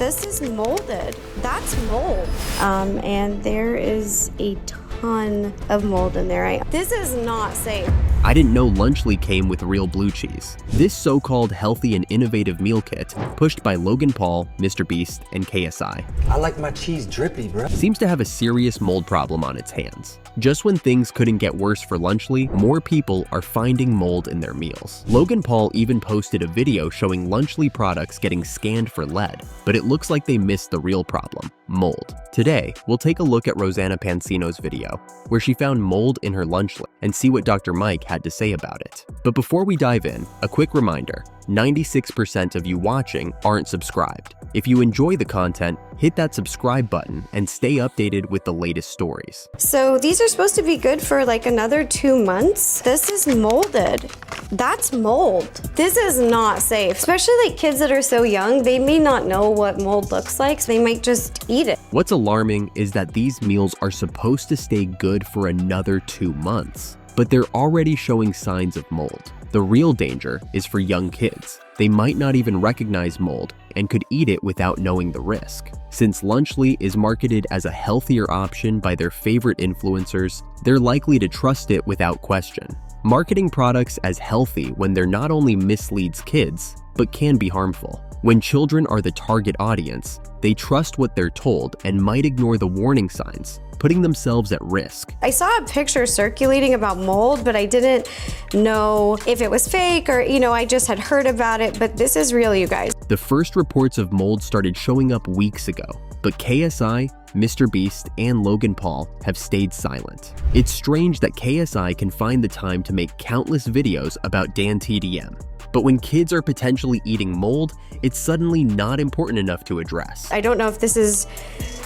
This is molded. That's mold. And there is a ton of mold in there. This is not safe. I didn't know Lunchly came with real blue cheese. This so-called healthy and innovative meal kit, pushed by Logan Paul, MrBeast, and KSI, I like my cheese drippy, bro, seems to have a serious mold problem on its hands. Just when things couldn't get worse for Lunchly, more people are finding mold in their meals. Logan Paul even posted a video showing Lunchly products getting scanned for lead, but it looks like they missed the real problem, mold. Today, we'll take a look at Rosanna Pansino's video, where she found mold in her Lunchly, and see what Dr. Mike had to say about it. But before we dive in, a quick reminder, 96% of you watching aren't subscribed. If you enjoy the content, hit that subscribe button and stay updated with the latest stories. So these are supposed to be good for like another 2 months. This is molded. That's mold. This is not safe, especially like kids that are so young. They may not know what mold looks like, so they might just eat it. What's alarming is that these meals are supposed to stay good for another 2 months, but they're already showing signs of mold. The real danger is for young kids. They might not even recognize mold and could eat it without knowing the risk. Since Lunchly is marketed as a healthier option by their favorite influencers, they're likely to trust it without question. Marketing products as healthy when they're not only misleads kids, but can be harmful. When children are the target audience, they trust what they're told and might ignore the warning signs, putting themselves at risk. I saw a picture circulating about mold, but I didn't know if it was fake or, I just had heard about it, but this is real, you guys. The first reports of mold started showing up weeks ago, but KSI, MrBeast, and Logan Paul have stayed silent. It's strange that KSI can find the time to make countless videos about DanTDM. But when kids are potentially eating mold, it's suddenly not important enough to address. I don't know if this is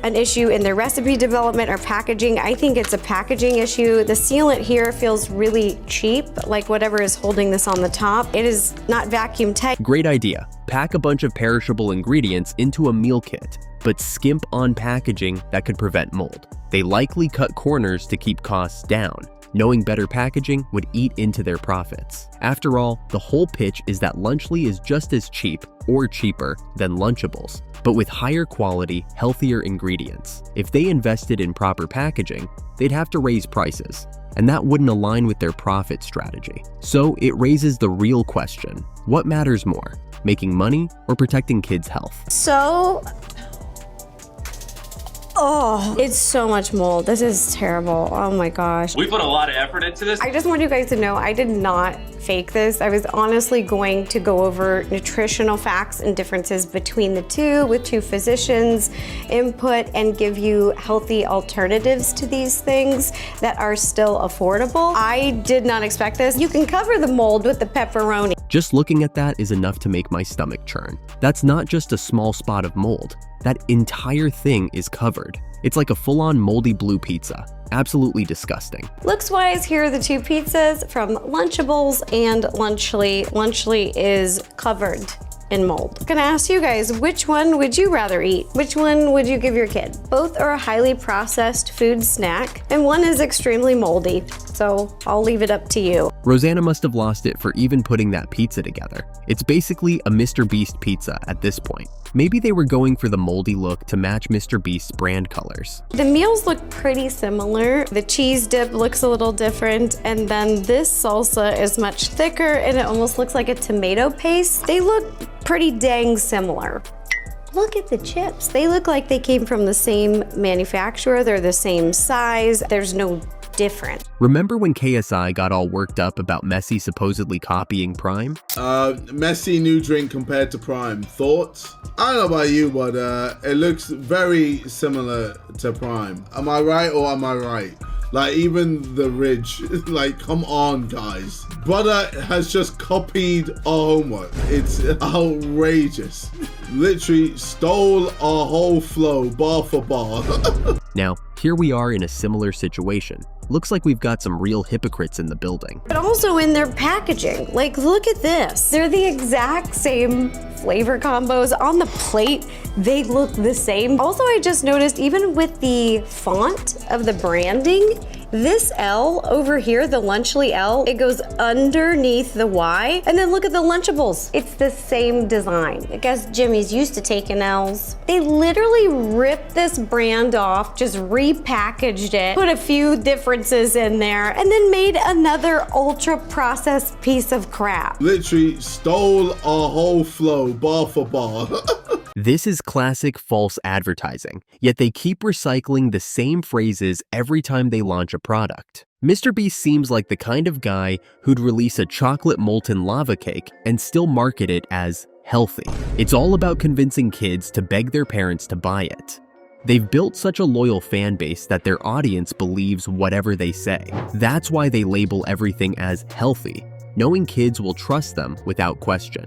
an issue in their recipe development or packaging. I think it's a packaging issue. The sealant here feels really cheap, like whatever is holding this on the top. It is not vacuum tight. Great idea. Pack a bunch of perishable ingredients into a meal kit, but skimp on packaging that could prevent mold. They likely cut corners to keep costs down. Knowing better packaging would eat into their profits. After all, the whole pitch is that Lunchly is just as cheap or cheaper than Lunchables, but with higher quality, healthier ingredients. If they invested in proper packaging, they'd have to raise prices, and that wouldn't align with their profit strategy. So it raises the real question, what matters more, making money or protecting kids' health? So, it's so much mold. This is terrible. Oh my gosh. We put a lot of effort into this. I just want you guys to know I did not fake this. I was honestly going to go over nutritional facts and differences between the two with two physicians' input and give you healthy alternatives to these things that are still affordable. I did not expect this. You can cover the mold with the pepperoni. Just looking at that is enough to make my stomach churn. That's not just a small spot of mold. That entire thing is covered. It's like a full-on moldy blue pizza. Absolutely disgusting. Looks-wise, here are the two pizzas from Lunchables and Lunchly. Lunchly is covered in mold. I'm gonna ask you guys, which one would you rather eat? Which one would you give your kid? Both are a highly processed food snack, and one is extremely moldy. So I'll leave it up to you. Rosanna must have lost it for even putting that pizza together. It's basically a MrBeast pizza at this point. Maybe they were going for the moldy look to match MrBeast's brand colors. The meals look pretty similar. The cheese dip looks a little different, and then this salsa is much thicker and it almost looks like a tomato paste. They look pretty dang similar. Look at the chips. They look like they came from the same manufacturer. They're the same size. There's no different. Remember when KSI got all worked up about Messi supposedly copying Prime? Messi new drink compared to Prime. Thoughts? I don't know about you, but it looks very similar to Prime. Am I right or am I right? Like, even the Ridge, like, come on, guys. Brother has just copied our homework. It's outrageous. Literally stole our whole flow, bar for bar. Now, here we are in a similar situation. Looks like we've got some real hypocrites in the building. But also in their packaging. Like, look at this. They're the exact same flavor combos. On the plate, they look the same. Also, I just noticed even with the font of the branding, This L over here, the Lunchly L, it goes underneath the Y. And then look at the Lunchables. It's the same design. I guess Jimmy's used to taking L's. They literally ripped this brand off, just repackaged it, put a few differences in there, and then made another ultra processed piece of crap. Literally stole our whole flow, bar for bar. This is classic false advertising, yet they keep recycling the same phrases every time they launch a product. MrBeast seems like the kind of guy who'd release a chocolate molten lava cake and still market it as healthy. It's all about convincing kids to beg their parents to buy it. They've built such a loyal fan base that their audience believes whatever they say. That's why they label everything as healthy, knowing kids will trust them without question.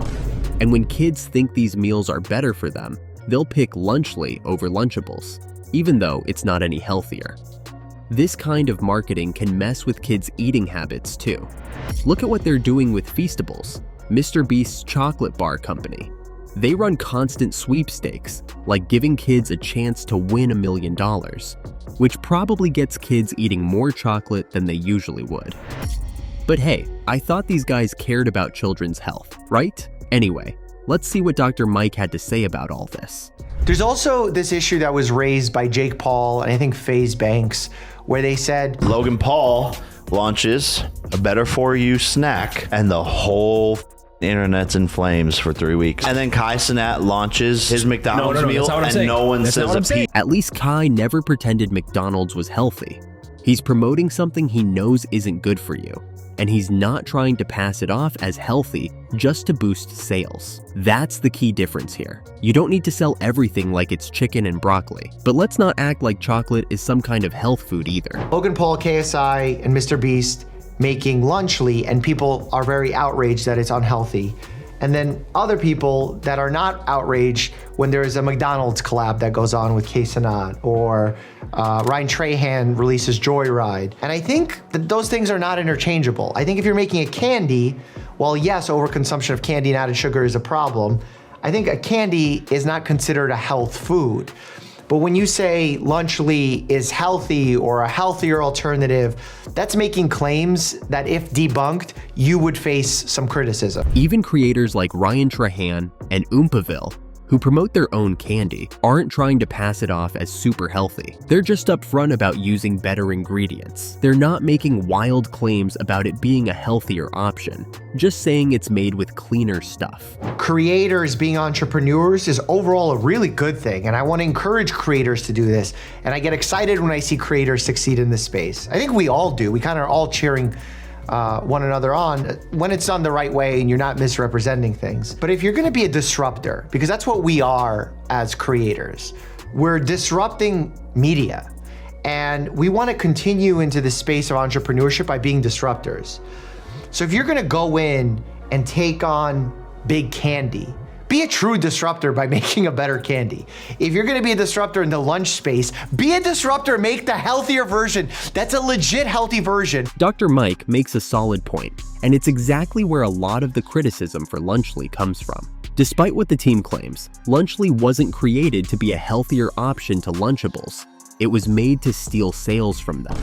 And when kids think these meals are better for them, they'll pick Lunchly over Lunchables, even though it's not any healthier. This kind of marketing can mess with kids' eating habits too. Look at what they're doing with Feastables, MrBeast's chocolate bar company. They run constant sweepstakes, like giving kids a chance to win $1 million, which probably gets kids eating more chocolate than they usually would. But hey, I thought these guys cared about children's health, right? Anyway, let's see what Dr. Mike had to say about all this. There's also this issue that was raised by Jake Paul and I think FaZe Banks, where they said Logan Paul launches a better for you snack and the whole internet's in flames for 3 weeks. And then Kai Cenat launches his McDonald's meal and no one says a peep. At least Kai never pretended McDonald's was healthy. He's promoting something he knows isn't good for you, and he's not trying to pass it off as healthy just to boost sales. That's the key difference here. You don't need to sell everything like it's chicken and broccoli, but let's not act like chocolate is some kind of health food either. Logan Paul, KSI, and MrBeast making Lunchly, and people are very outraged that it's unhealthy. And then other people that are not outraged when there's a McDonald's collab that goes on with K-Sanat, or Ryan Trahan releases Joyride. And I think that those things are not interchangeable. I think if you're making a candy, while yes, overconsumption of candy and added sugar is a problem, I think a candy is not considered a health food. But when you say Lunchly is healthy or a healthier alternative, that's making claims that if debunked, you would face some criticism. Even creators like Ryan Trahan and Oompaville, who promote their own candy, aren't trying to pass it off as super healthy. They're just upfront about using better ingredients. They're not making wild claims about it being a healthier option, just saying it's made with cleaner stuff. Creators being entrepreneurs is overall a really good thing, and I want to encourage creators to do this. And I get excited when I see creators succeed in this space. I think we all do. We kind of are all cheering one another on when it's done the right way and you're not misrepresenting things. But if you're going to be a disruptor, because that's what we are as creators, we're disrupting media, and we want to continue into the space of entrepreneurship by being disruptors. So if you're going to go in and take on big candy, be a true disruptor by making a better candy. If you're gonna be a disruptor in the lunch space, be a disruptor, make the healthier version. That's a legit healthy version. Dr. Mike makes a solid point, and it's exactly where a lot of the criticism for Lunchly comes from. Despite what the team claims, Lunchly wasn't created to be a healthier option to Lunchables. It was made to steal sales from them.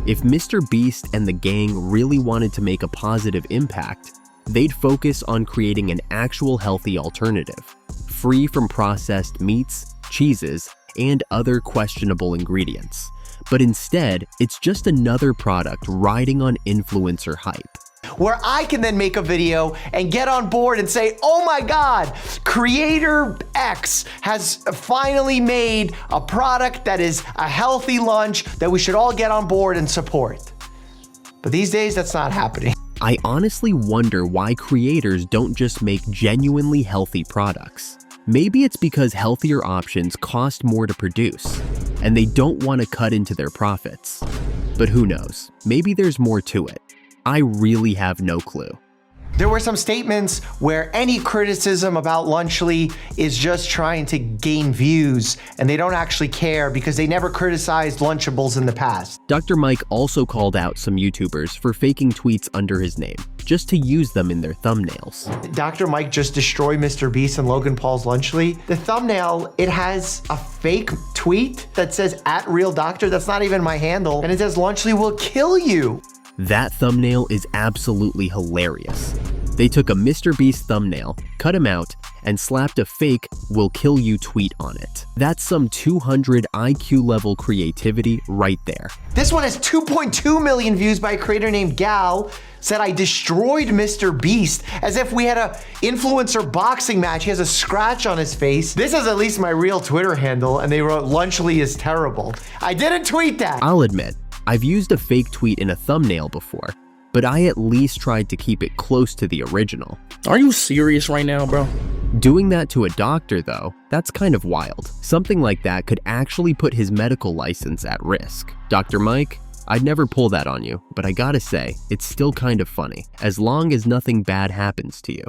If MrBeast and the gang really wanted to make a positive impact, they'd focus on creating an actual healthy alternative, free from processed meats, cheeses, and other questionable ingredients. But instead, it's just another product riding on influencer hype. Where I can then make a video and get on board and say, oh my God, creator X has finally made a product that is a healthy lunch that we should all get on board and support. But these days, that's not happening. I honestly wonder why creators don't just make genuinely healthy products. Maybe it's because healthier options cost more to produce, and they don't want to cut into their profits. But who knows? Maybe there's more to it. I really have no clue. There were some statements where any criticism about Lunchly is just trying to gain views, and they don't actually care because they never criticized Lunchables in the past. Dr. Mike also called out some YouTubers for faking tweets under his name, just to use them in their thumbnails. Dr. Mike just destroyed MrBeast and Logan Paul's Lunchly. The thumbnail, it has a fake tweet that says @RealDoctor. That's not even my handle. And it says Lunchly will kill you. That thumbnail is absolutely hilarious. They took a MrBeast thumbnail, cut him out, and slapped a fake "will kill you" tweet on it. That's some 200 IQ level creativity right there. This one has 2.2 million views by a creator named Gal. Said I destroyed MrBeast, as if we had a influencer boxing match. He has a scratch on his face. This is at least my real Twitter handle, and they wrote Lunchly is terrible. I didn't tweet that. I'll admit, I've used a fake tweet in a thumbnail before, but I at least tried to keep it close to the original. Are you serious right now, bro? Doing that to a doctor, though, that's kind of wild. Something like that could actually put his medical license at risk. Dr. Mike, I'd never pull that on you, but I gotta say, it's still kind of funny, as long as nothing bad happens to you.